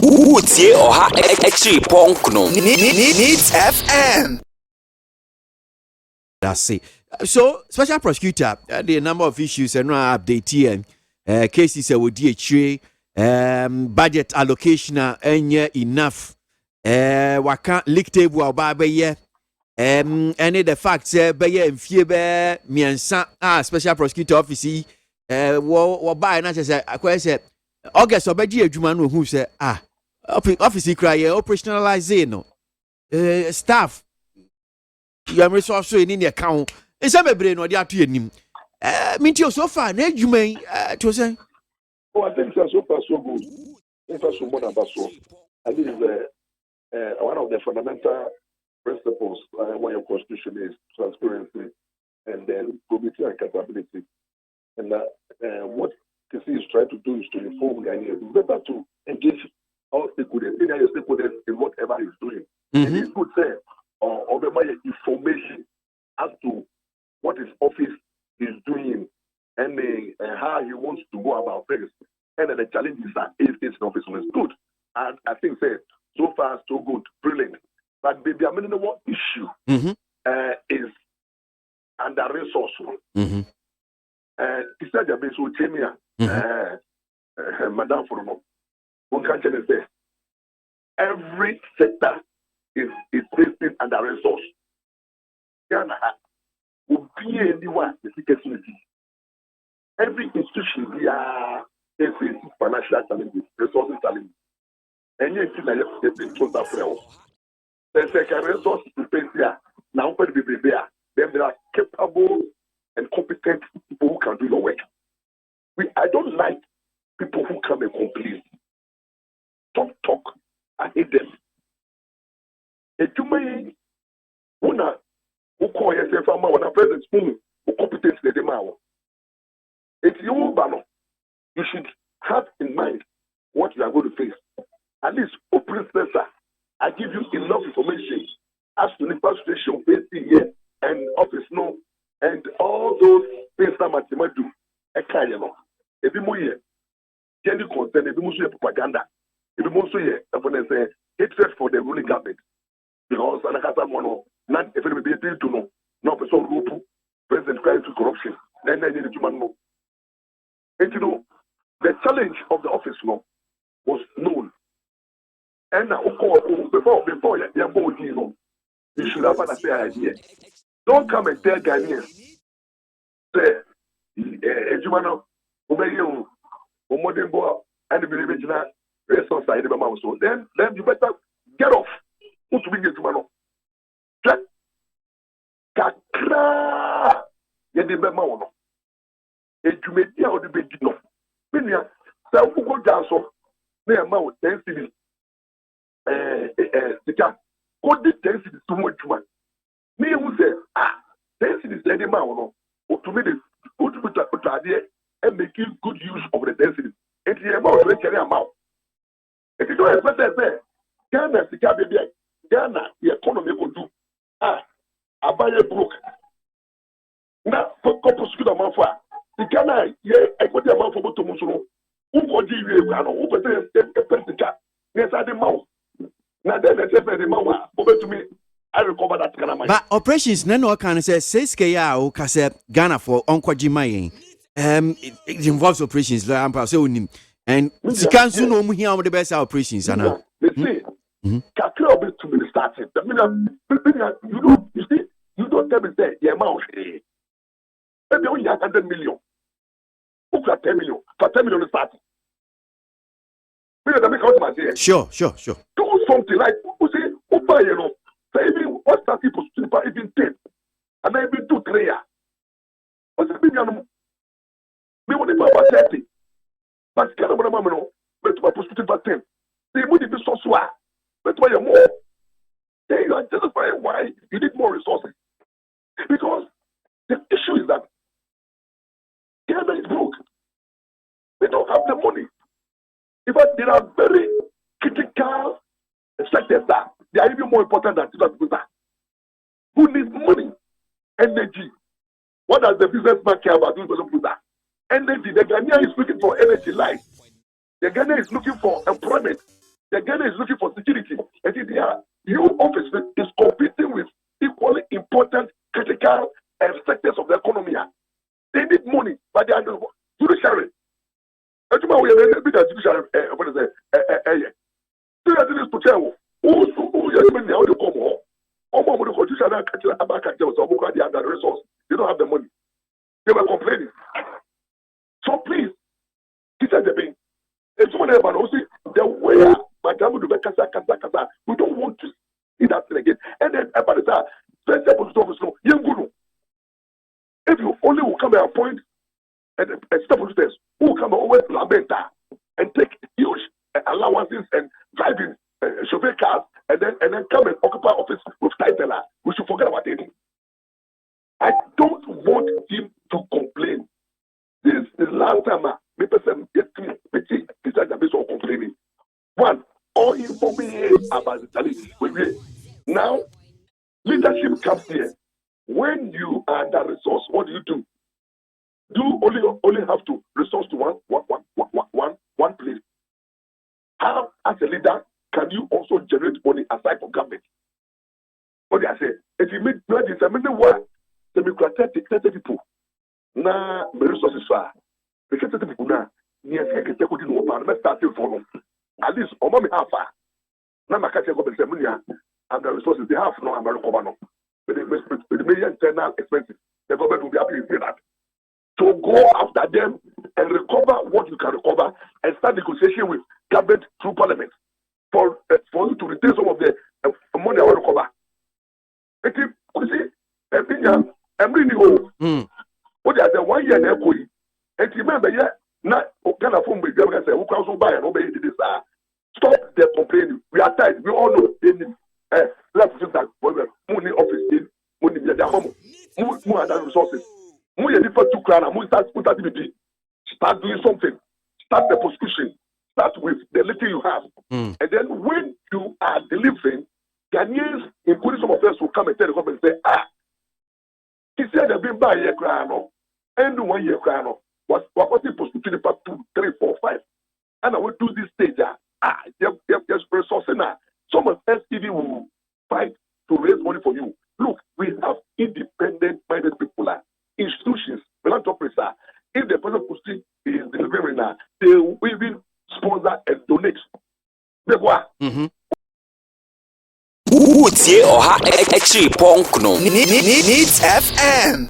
Utie Oha Echi Ponkno. Needs FM. That's it. So, special prosecutor, the number of issues and update here. Cases with DHA, budget allocation enough. Waka leak table about ye. Any the fact say be in fear be miensa special prosecutor office wo buy na say say August obedi adwuma no hu say office cry operationalize no staff your resource so in the account e say bebre no dey ato anim minti so far na adwuma to say I think so far so good. In fact, so more than so. I think one of the fundamental principles when your constitution is transparency and then probity and accountability. And what KC is trying to do is to inform Ghanaians. It's better to engage all stakeholders, in whatever he's doing. Mm-hmm. It is good say or information as to what his office is doing and how he wants to go about things. And then the challenges that is office is good. And I think so far so good, brilliant. But the one issue is under resource. Mm-hmm. He said that so Chemia, Madame Foromo, one can say every sector is facing under resource. Ghana will be anyone the security. Every institution we are facing financial challenges, resources challenges. And yet, it's total fraud. The second resource to face here now, then there are capable and competent people who can do your work. I don't like people who come and complain. Talk. I hate them. And you may who call yourself a man when a president who competence the demand. It's your battle. You should have in mind what you are going to face. At least, I give you enough information as to the frustration facing here and office no and all those things that Matima do. A kind of a bit more here. Can you concern a bit more propaganda? A bit more so here, say hatred for the ruling government. Because I have one not if it be able to know, not for some group, president crying to corruption, then I need to know. And you know, the challenge of the office now was known. And now, before you board, you should have an idea. Don't come and tell Ghanaians, say, Ejumano, obey you, modern boy, and the original resource side of the mouse. Then you better get off. Who to be Ejumano? Kakra, yet the Bemano. Ejumetia or the Bedino. Minia, so who go down so near Mount 10 cities. What did 10 cities too much man? Me who say, 10 cities let them out, or to me, put idea and making good use of the 10 cities. It's the amount of the amount. If you don't expect that, Ghana, the economy could do. I buy a broke. Now, for prosecutor Manfa, the Ghana, I put the amount for Botomuso. Who got you, who put the cat? Yes, I did mouth. Now then, the mouth over to me. I recover that kind of money. But operations, no can say 6K or Cassette Ghana for Uncle Jimmy. It involves operations, and you can't soon know here the best operations. They say, Kakra will to be started. You don't tell me that the amount. Maybe only 100 million. Who got 10 million? For 10 million to start. Sure. Do something like, who say, you know, say, even what start people even 10, and then even 2, 3 years. What's the million? We want to about 30. But can I know, but to post about 10. They would be so swag. But why more? Then you are justifying why you need more resources. Because the issue is that Ghana is broke. We don't have the money. In fact, there are very critical sectors that they are even more important than people who need money, energy. What does the businessman care about doing for that? Energy. The Ghanaian is looking for energy life. The Ghanaian is looking for employment. The Ghana is looking for security. And your office is competing with equally important critical sectors of the economy. They need money, but they are not judiciary. We are big as judiciary. What is it? So that is to tell who you mean how to come home. Resource. They don't have the money. They were complaining. So please, this is the thing. If someone ever knows the way Madame will do kasa, we don't want to see that thing again. And then about the time, if you only will come and appoint and step officers who come and always lament and take huge allowances and driving chauffeur cars and then come and occupy office with title, we should forget about it. I don't want him to complain. This is the last time me person get me besides the base of complaining. One, all information about the challenge. Now, leadership comes here. When you are the resource, what do? You only have to resource to one place. How, as a leader, can you also generate money aside from government? What do I say? If you make this, I mean, what? The 30 people. Now, the resources are. The 30 people now, near second, let's start for them. At least, on my half. Now, my catcher got the seminar and the resources they have no American. With the major internal expenses, the government will be happy to say that. So go after them and recover what you can recover and start negotiation with government through parliament for you to retain some of the money I will recover. You see, I'm really old. What are the 1 year and equity? And remember, not kind of phone with them and say, who can buy and obey this? Stop the complaining. We are tired. We all know they need let's just that money office, money, more other resources. More different to crown, more start doing something. Start the prosecution. Start with the little you have. And then when you are delivering, Ghanaians, including some of us, will come and tell the government and say, he said they've been by a year crown, and 1 year crown was prosecuting the part 2, 3, 4, 5. And I will do this stage. There's resources now. Some of us even will fight to raise money for you. Look, we have independent-minded people, institutions, philanthropists. If the person is delivering now, they will even sponsor and donate. Utie Oha Echi Ponkno Needs FM.